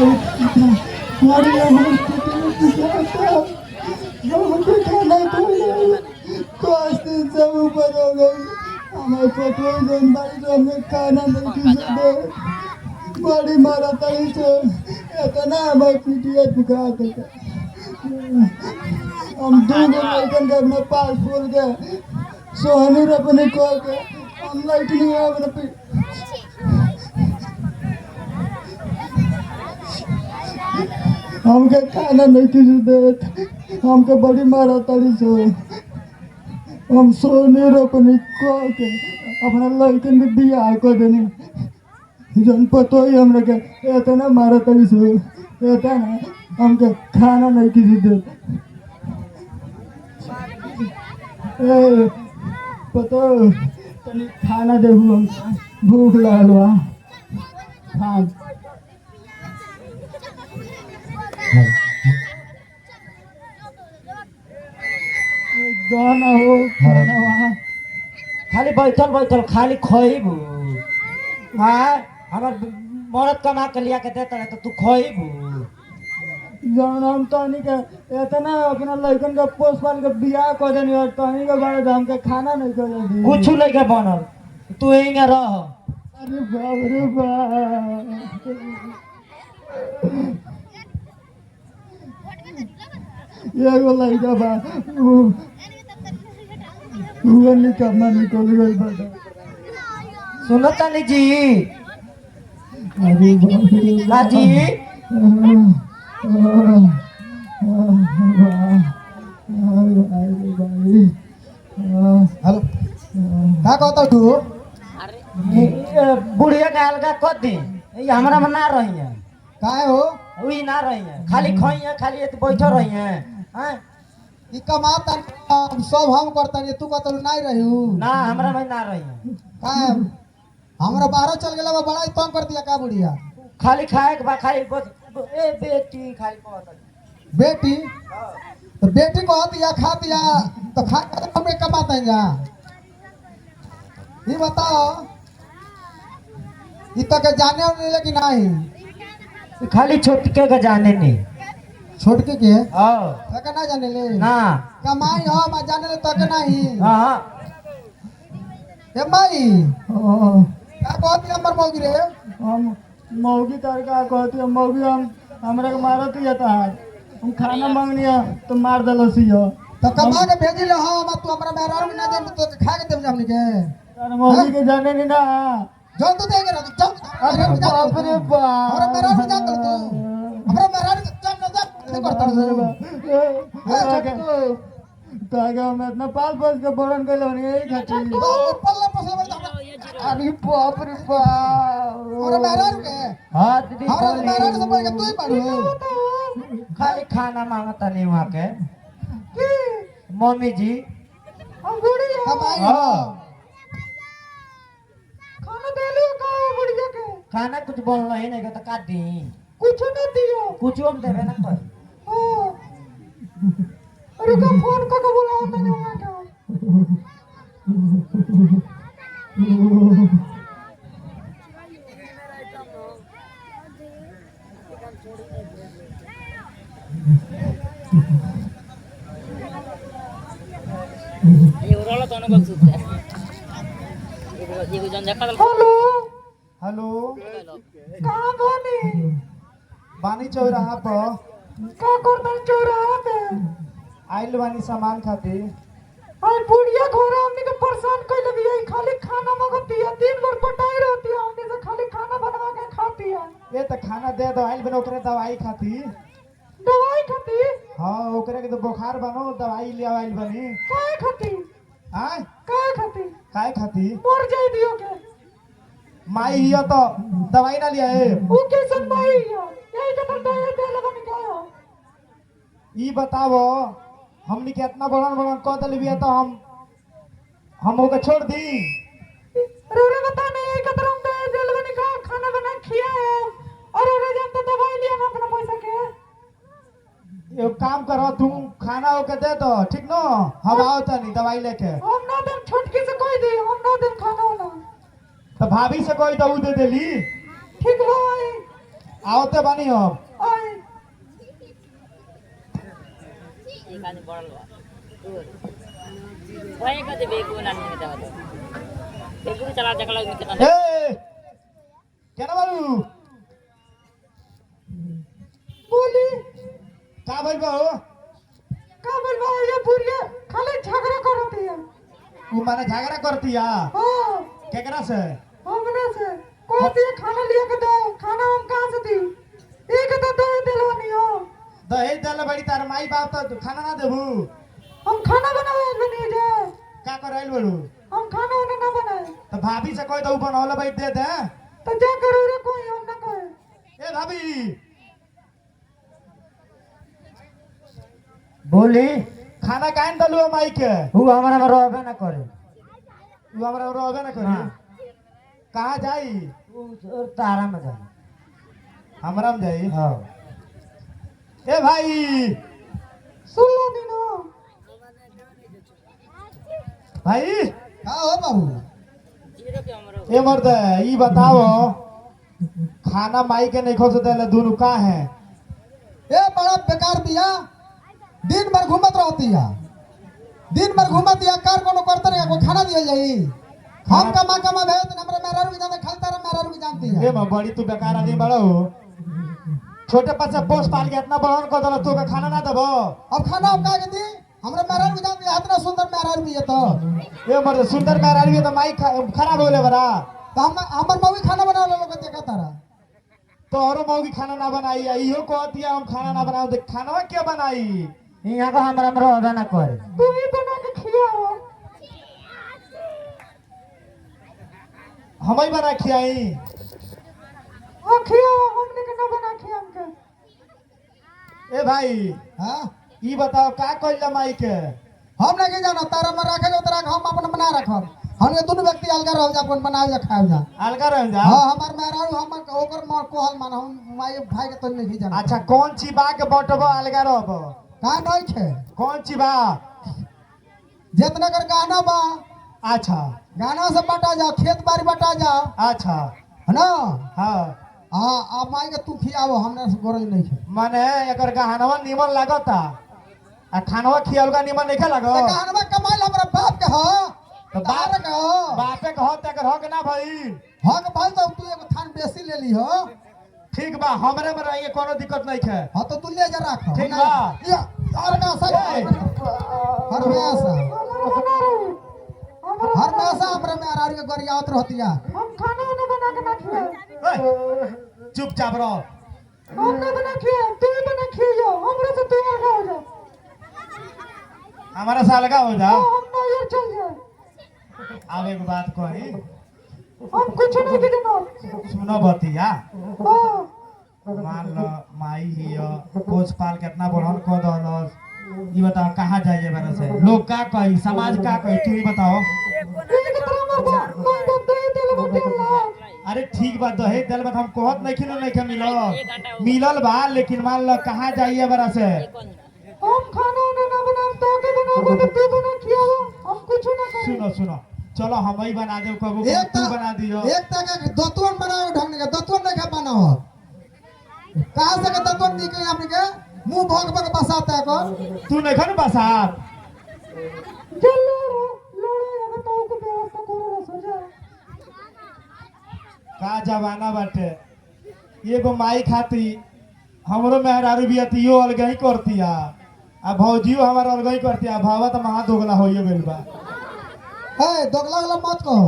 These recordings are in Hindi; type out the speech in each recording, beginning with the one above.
बड़ी हमको खाना पाँच दिन से ऊपर हो गई। हमारे पेट्रोल जनबाई जो हमें खाना नहीं किसी दे बड़ी मारा तरी से इतना हमारे पीटिया दुखा देता। हम दो लड़कन के अपने पास फूल के सोहनी अपने को के हम लड़की अपने हमके खाना नहीं किसी दे हमके बड़ी मारा तड़ी से हम सोने अपने को के अपना लड़कन के बियाह कर देनी जन पतो ही हमने के इतना मारा तड़ी से इतना हमके खाना नहीं किसी दे पतो तनी खाना देबू हम भूख लागल बा हाँ गाना हो खाना वहाँ खाली बैठल बैठल खाली खइबू। हाँ हमार मरद कमा के लिया के देता है तो तू खइबू। जौन हम तहनी के इतना अपना लड़कन के पोस पाल के बियाह कर देनी और तहनी के बारे में हमके खाना नहीं कर दी कुछ नहीं के बनल तू यहीं रह। अरे बाप रे बाप एगो लड़का बा वो निकलना निकल गई बेटा। सुनो तनी जी अरे बाप रे लाजी हेलो का कहता तू बुढ़िया के अलगा कर दी हमरा में ना रही है काहे हो वही ना रही है खाली खई है खाली बैठो रही है। हाँ ई कमाता सब हम करता तू कहता नहीं रही हूँ ना हमरा में ना रही है काहे हमरा बाहर चल गेला बड़ा ही तंग कर दिया का बुढ़िया खाली खाए के बा खाली बस ए बेटी खाली कहत बेटी तो बेटी को दिया खा दिया तो खा हमें कमाते हैं जा ये बताओ ये तो के जाने वाले लेकिन नहीं खाली छोटके का जाने नहीं छोटके के हाँ तक ना जाने ले ना कमाई हो मैं जाने ले तक नहीं हाँ ए माई क्या कहती हमर मौगी रे हम मौगी तार का कहती है मौगी हम हमरा के मारत ही था हम खाना मांगनी है तो मार दलो सियो तो कमा के भेजी ले हां तू हमरा मेहरारू ना दे तो खा के देब हमनी के तार मौगी के जाने नहीं ना जोन तू देगे रह चल अरे बाप रे बाप हमरा मेहरारू जा कर तू हमरा मेहरारू चल ना जा करता रे तागा मैं इतना पाल पाल के बोरन के लोनी यही खाती पल्ला पसले में अरे बाप रे बाप और मेहरारू के हाँ दीदी हमरा मेहरारू से बोल के तू ही पाड़ू खाली खाना मांगता नहीं वहाँ के मम्मी जी हम बूढ़ी है कमाई हो खाना दे लियो का बुढ़िया के खाना कुछ बोलना ही नहीं तो काट दी कुछ न दियो कुछ हम देवे ना कोई अरे का फोन को बुलाओ तने वहां का हेलो हेलो कहाँ बानी बानी चौराहा पर का करता चौराहा पे आइल बानी सामान खातिर आई बुढ़िया घोड़ा हमनी के परेशान कइले बिया खाली खाना मांगती है दिन भर पटाई रहती है हमनी से खाली खाना बनवा के खाती है ये तो खाना दे दो आइल बनो ओकरे दवाई खातिर हां ओकरे के तो बुखार बनो दवाई ले आइल बनी काहे खातिर हां काहे खातिर मर जाई दियो के माई हिया तो दवाई ना लिया है वो कैसन माई हिया यही के तो दवाई दे लगन गयो ई बताओ हमनी के इतना बड़न बड़न कह दल बिया तो हम ओके छोड़ दी रे बता नहीं यही के तरह दे दे लगन का खाना बना खिया है और रे जब तो दवाई लिया हम अपना पैसा के एक काम करो तुम खाना ओके दे दो ठीक न हम आओ तनी दवाई लेके हम ना दे छोटकी से कोई दे हम ना दे खाना वाला तो भाभी से कोई तो दे देली ठीक भाई आवते बानी हम आई एकाने बढल बा वही कति बेगु नानी में जाओ बेगु चला जकला में कितना ए केना बाबू बोली का भइल बा हो का बोलबा ये बुढ़िया खाली झगड़ा करती है उ माने झगड़ा करतिया हां केकरा से हमने से कहती है खाना लिया के दो खाना हम कहां से दी एक तो दो दिलवानी हो दहेज देले बड़ी तार माई बाप तो खाना ना देबू हम खाना बनावे बनी जे का कराइल बड़ू हम खाना उन्हें ना बनाए तो भाभी से कोई तो बनौले भाई दे दे तो क्या करो रे कोई हम ना कहे ए भाभी बोली खाना काहे दलु माई के वो हमारा में रहबे ना करे उ हमरा रहबे ना करी हाँ। कहाँ जाई वो तारा में जा हमरा में जाई हाँ ए भाई सुन लो दीनो भाई का हो बाबू जीरो के हमरो ए मर्द ई बताओ खाना माई के नहीं खोस देले दोनों का है ए बड़ा बेकार दिया दिन भर घूमत रहती है दिन भर घूमत या कार कोनो करते रहे कोई खाना दिया जाई हम कमा भेज हमरे मेरा रुक जाते खलता रे मेरा रुक जानती है ए बड़ी तू बेकार आदमी बड़ो छोटे बच्चा पोस पाल के इतना बड़न को दल तू का खाना ना देबो अब खाना हम का के दी हमरे मेरा रुक जानती है इतना सुंदर मेरा रुक है तो ए मर्द सुंदर मेहरा भी तो माई खराब होले बड़ा तो हम हमर मौगी खाना बना ले लोग देखा तारा तोहरो मौगी खाना ना बनाई है इहो कहती है हम खाना ना बनाओ तो खाना क्या बनाई यहाँ को हमारा में रहबे ना करे तुम ही बना के खिलाओ हम ही बना खियाई हां खिलाओ हमने के ना बना खिया हमके ए भाई हां ई बताओ का कइला माई के हम नहीं जाना तारा में रखे जो तरह हम अपन बना रखब हम ये दोनों व्यक्ति अलग रह जा अपन बनाए जा खाए जा अलगा रह जा हां हमार मेरा हमर ओकर मां कोहल मान हम माई भाई के तो नहीं जाना अच्छा कौन ची बा के बटबो अलगा रहबो का नहीं छे कौन ची बा जितना कर गाना बा अच्छा गाना से बटा जा खेत बाड़ी बटा जा अच्छा है ना हाँ हाँ अब माई के तू खियावो हमरा से गोरज नहीं छे माने एकर गहनवा निमन लागता आ खानवा खियालगा निमन नहीं लागो तो गाना कमाइल हमरा बाप के हो तो तार के हो बापे के हो तेकर हो के ना भाई हक भाई तो तू एगो थान बेसी ले ली हो ठीक बा हमरे में रहिए कोनो दिक्कत नहीं है हाँ तो तू ले जा रख ठीक बा। ये और का सब ए। हर हमेशा हमारा हमेशा हमरा में आरार के गरियावत रहती है हम खाना उन्हें बना के ना खिया ओए, चुपचाप रहो हम ना बना खिया तू ही बना खियो हमरे से तू अलग हो जा हमारा से अलगा हो जा हम ना यार चल जाए अब एक बात कही हम कुछ नहीं के देना सुनो बतिया हां मान लो माई ही पोस पाल कितना बढ़न को दलस ये बताओ कहाँ जाइए मेरे से लोग का कही समाज का कही तू ही बताओ एक तरह मर जा नहीं तो दे दिल में दिल ला अरे ठीक बा दहेज दिल में हम कहत नहीं खिलो नहीं के मिलल बा लेकिन मान लो कहाँ जाइए मेरे से हम खाना उन्हें ना बना तो के बनाओ तो तू बना खियाओ हम कुछ ना करें सुनो सुनो चलो हम ही बना दे कबू एक तू बना दियो एक तक दतवन बनाओ ढंग के दतवन नहीं खा बनाओ कहां से के दतवन निकले अपने के मुंह भोग भोग बसाता है कौन तू नहीं खन बसात चल लड़ो अब तो को व्यवस्था करो सजा का जमाना बाटे एगो माई खाती हमरो मेहरारू भी अतियो अलग ही करतिया आ भौजियो हमार अलग ही करतिया भावा तो महा दोगला होइए गइल बा ए दोगला वाला मत कहो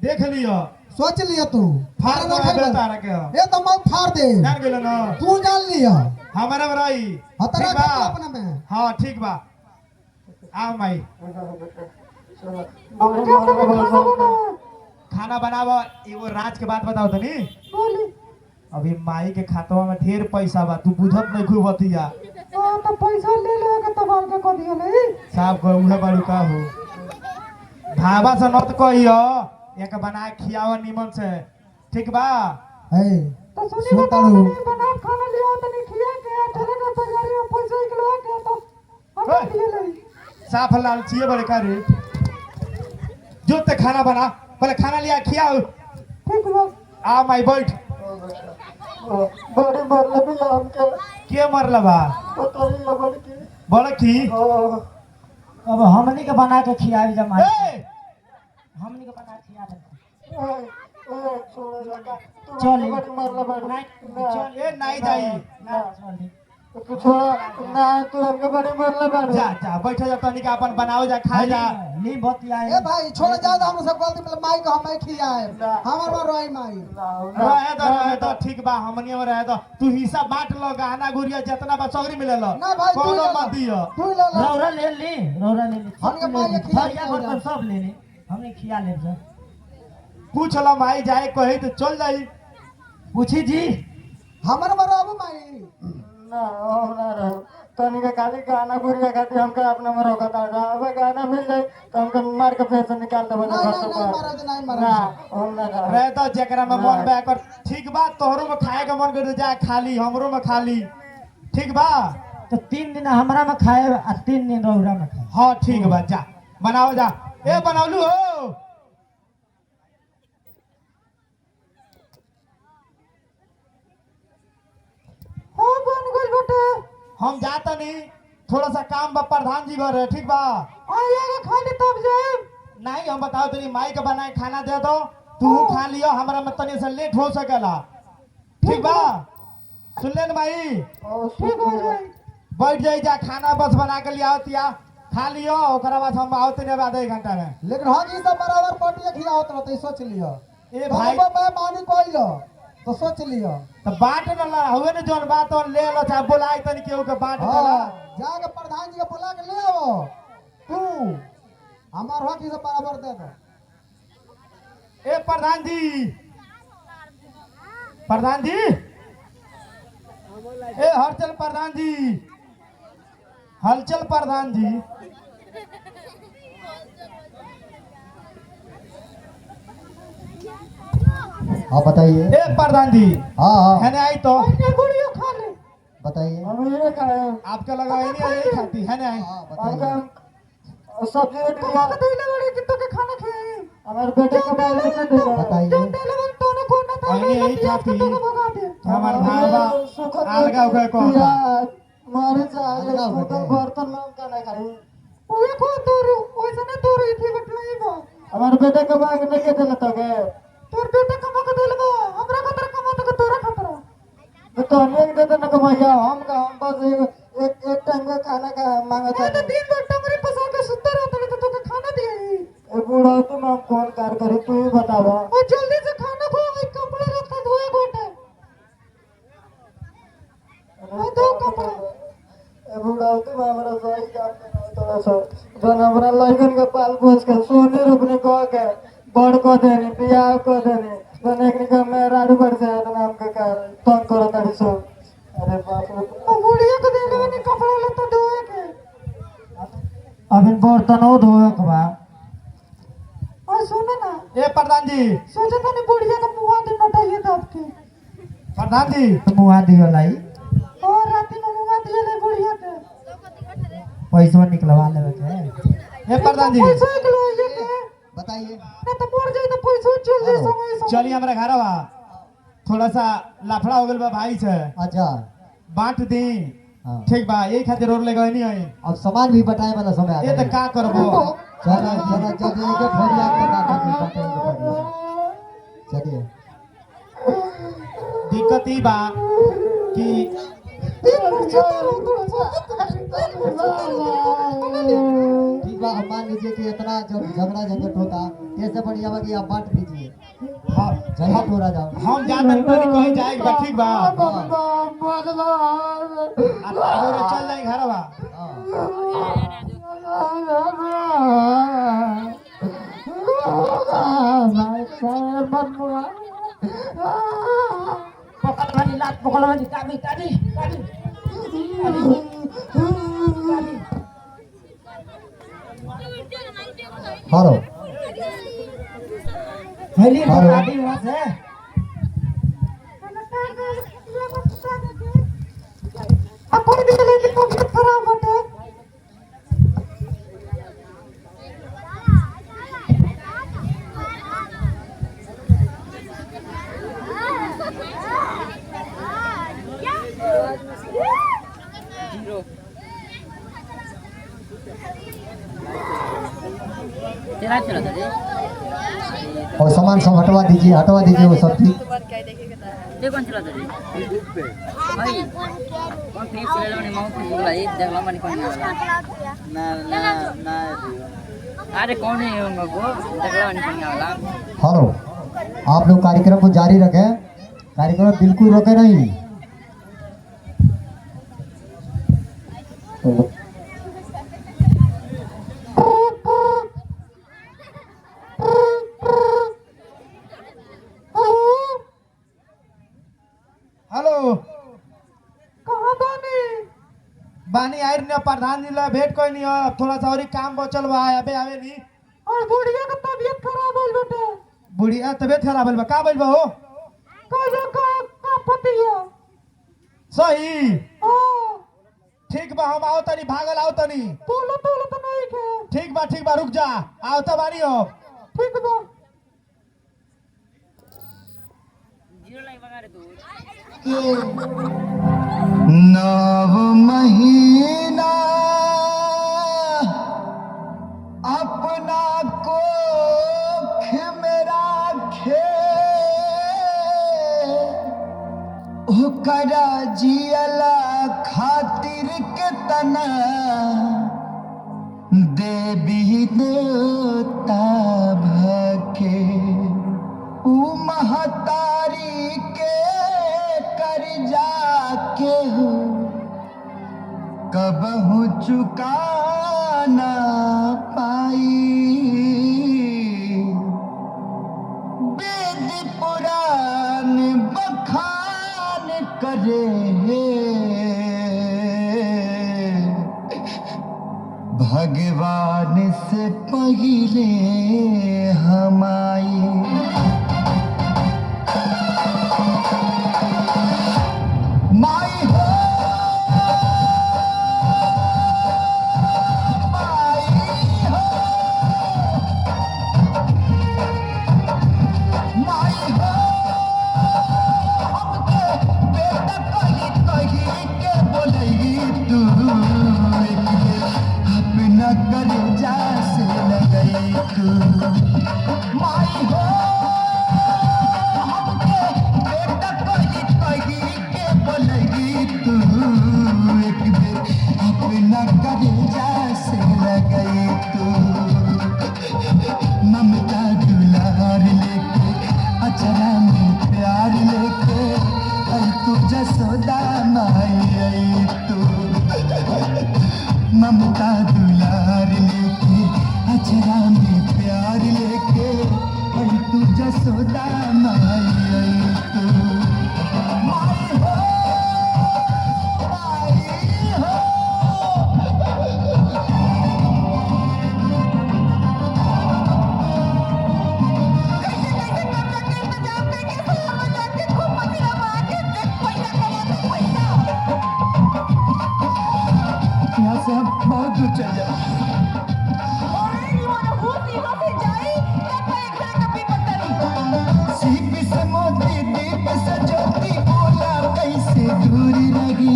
देख लियो सोच लिया तू फाड़ फाड़ दो रखे दे बा। तारा के ये तो मैं फाड़ दे जान गेलो ना तू जान लिया हमारे में रही हतरा ठीक के बा अपना में हाँ ठीक बा आओ माई हम क्या खाना बनाओ खाना बनावा एगो राज के बात बताओ तनी बोली अभी माई के खातवा में ढेर पैसा बा तू बुझत नहीं खूब बतिया हां तो पैसा ले ले के तबाल के को दियो नहीं साहब को उहे बड़ू का हो भावा से नत कहियो एक बना के खियावा निमन से ठीक बा ए तो सुनी सुन ना तारू। बना खाना लियो तो नहीं खिया के चले ना बाजारी में पैसा निकलवा के तो हम ओए। दिए नहीं साफ लालचिए बड़े का रे जो ते खाना बना पहले खाना लिया खियाओ ठीक बा आ माई बैठ बड़ी मरले भी हमके के मरला बा पतली लगल की बड़की अब हमनी के बना के खियावी जमा ए हमनी के बना के खिया दे ओ छोड़ लगा तू चल बड़ी मरले बड़ी चल ए नहीं जाई ना चल तू छोड़ ना तू हमके बड़ी मरले बड़ी जा जा बैठ जा तनी का अपन बनाओ जा खा जा नी बतिया ए भाई छोड़ जाओ तो हम सब गलती मतलब माई को हम खियाए हमर में रोई माई रहे तो ठीक बा हमनी में रहे तो तू हिस्सा बांट लो गहना गुड़िया जितना बा सगरी मिले लो ना भाई, तू कोनो ले लो। मत दियो तू ले ले रौरा ले ली हमके माई के खिया थरिया भर कर सब ले ली हमने खिया ले जा पूछ लो माई जाए कही तो चल जाई पूछी जी हमर में रहबो माई ना हम ना रह तनी के खाली गाना गुड़िया खाती हमके अपने में रोकता अब गाना मिल जाए तो हमके मार के पैसे निकाल देबो नहीं घर नहीं से नहीं महाराज नहीं ना महाराज हम ना रह रहे तो जेकरा में मन बा कर ठीक बा तोहरो में खाए के मन कर जा खाली हमरो में खाली ठीक बा तो 3 दिन हमरा में खाए आ 3 दिन रौरा में खाए हाँ ठीक बा जा बनाओ जा ए बनावलू हो हां बन गइल बेटा हम जाता नहीं थोड़ा सा काम बा प्रधान जी घर है ठीक बा आइएगा खाली तब जाए नहीं हम बताओ तेरी माई के बनाए खाना दे दो तू खा लियो हमरा में तनी से लेट हो सकेला ठीक बा सुन ले न माई ठीक हो जाए बैठ जाई जा खाना बस बना के लिया तिया खा लियो ओकरा बाद हम आओ तेरे बाद 1 घंटा में लेकिन हम ई सब बराबर पार्टी खियावत रहते सोच लियो ए भाई बाबा मानी कोइलो तो सोच लियो तो बांट न हुए न जोन बात और ले लो चाहे बुलाई तनी केहू के बांट देला हां जाके प्रधान जी के बुला के ले आओ तू हमार हक ई सब बराबर दे दो ए प्रधान जी ए हलचल प्रधान जी हलचल प्रधान जी हां बताइए ए प्रधान जी हां हां है आई तो ये गुड़िया खा ले बताइए हम ये खाए आपके लगा यही खाती है ना हां हमका बताइए सब्जी रोटी खा के देले बड़े कितो के खाना खाए हमारे बेटे को बाहर से दे बताइए देले बन तो न को न तो अरे यही खाती तो भगा दे हमार भावा अलगा उगा को मारे चाहे तो बर्तन में का नहीं खाई ओए को तोरू ओइसे ने तोरू इथी बटलाई बा हमारे बेटे को बाग नहीं के देले तो के तोर बेटे कमा के देले बा हमरा खतर कमा तो तोरा खतर तो हम एक देते न कमाइया हम बस एक टाइम का खाना का मांगत है तो दिन भर टंगरी पसा के सुतर रहते तो तोके खाना दिए ए बूढ़ा तुम हम कौन कार करे तू ही बतावा ओ जल्दी से खाना खो एक कपड़ा रख धोए गोटे ओ दो कपड़ा ए बूढ़ा तुम हमरा सही काम करना थोड़ा सा जन हमरा लइकन के पाल पोस के सोने रुकने को के बड़ को देनी बियाह को देनी जन एक के मेहरारू पर से नाम के कार तंग करो तारी सो अरे बाप रे ओ बुढ़िया को देले बनी कपड़ा लेता धोए के अब इन बर्तन हो धोए के बा और सुनो ना ए प्रधान जी सोचा था नहीं बुढ़िया का मुंह दिन नटाइए था आपके प्रधान जी तो मुआ दियो लाई और राती में मुंह दिए ले बुढ़िया के पैसा निकलवा लेवे के ए प्रधान जी पैसा निकलो ये के बताइए ना तो मर जाए तो पैसा चल जाए समय चलिए हमारे घर बा थोड़ा सा लफड़ा हो गल बा भाई से अच्छा बांट दी हां ठीक बा यही खातिर रोड ले गई नहीं आई अब सामान भी बताए वाला समय आ ये तो गया का करबो चलो चलो जल्दी के फोरिया के बात चलिए दिक्कत ई बा कि ठीक बा अब मान लीजिए कि इतना जब झगड़ा झंझट होता कैसे बढ़िया बा कि आप बांट दीजिए झंझट हो रहा जाओ हम जाते तो कहीं जाएगा ठीक बा आप चल जाए घर बा पकड़ वाली लात पकड़ वाली काटी काटी काटी हेलो हेली काटी वहां से अपन भी लेकिन तबीयत खराब होता है तेरा चला था जी और सामान सब हटवा दीजिए वो सब चीज। ये कौन चला था जी भाई कौन फ्री चला लो माउंट पे बोला ये जगला मन कौन ना अरे कौन है वो जगला मन कौन वाला। हेलो, आप लोग कार्यक्रम को जारी रखें, कार्यक्रम बिल्कुल रोके नहीं। हेलो, कहाँ बानी आयर ने प्रधान जी ला भेंट कोई नहीं हो, थोड़ा सा और ही काम बचल बा अबे आवे नहीं। और बुढ़िया का तबीयत खराब होल बेटे। बुढ़िया तबीयत खराब होल बा का बोल बा हो? का पति है सही। हां ठीक बा, हम आओ तनी भागल आओ तनी। तोलो तो नहीं के। ठीक बा रुक जा, आओ त बानी हो। ठीक बा। जीरो लाइन बगा रे तू 9 महीना अपना कोख में राखे, ओकरा जियला खातिर के तना देवी देवता भके, उ महतारी के कर्जा के कबहू चुका ना पाई। वेद पुराण बखान करे, भगवान से पहले हमाई। माई हो ममता दुलार लेके अचरा में प्यार लेके आई तू जसोदा माई आई तू। ममता दुलार लेके अचरा में प्यार लेके आई तू जसोदा माई आई तू। माई हो यहाँ से हम बहुत दूर चल जाए। सीप से मोती दीप से ज्योति बोला कैसे दूरी रही।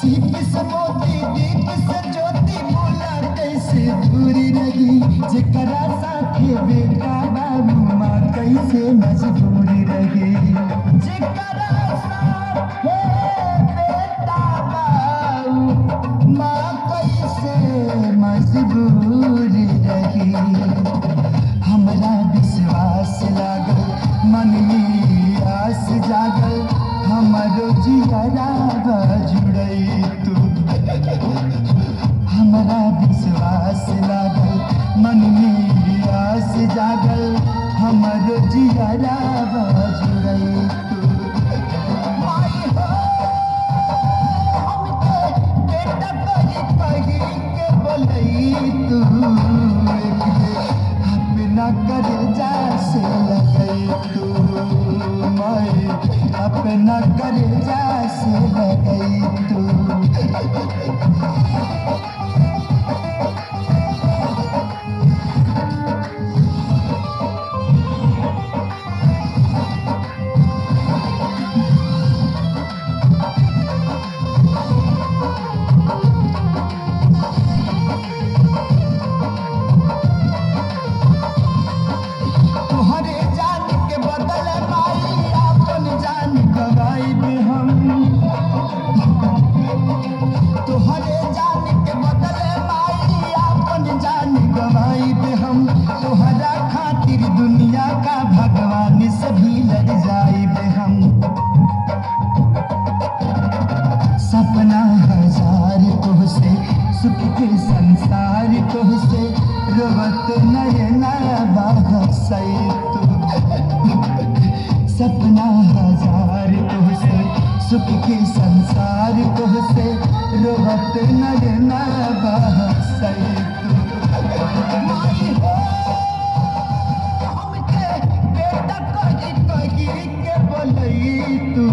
सीप से मोती दीप से ज्योति बोला कैसे दूरी रही। जेकरा साथे बेटा बाबू माँ कैसे मजबूरी रही। जेकरा साथे माँ कैसे मजबूरी रही। हमरा विश्वास लागल मन में आस जागल, हमारो जियरा जुड़ई तू। हमरा विश्वास लागल मन में आस जागल, हमारो जियरा जुड़ई तू। माई हो तू अपना कर्जा से लगई तू। मैं अपना कर्जा से लगई तू। हजार तुझसे सुख की संसार तुझसे रोवत नगना बहसई तू माई हो हमके बेटा कही के बोलई तू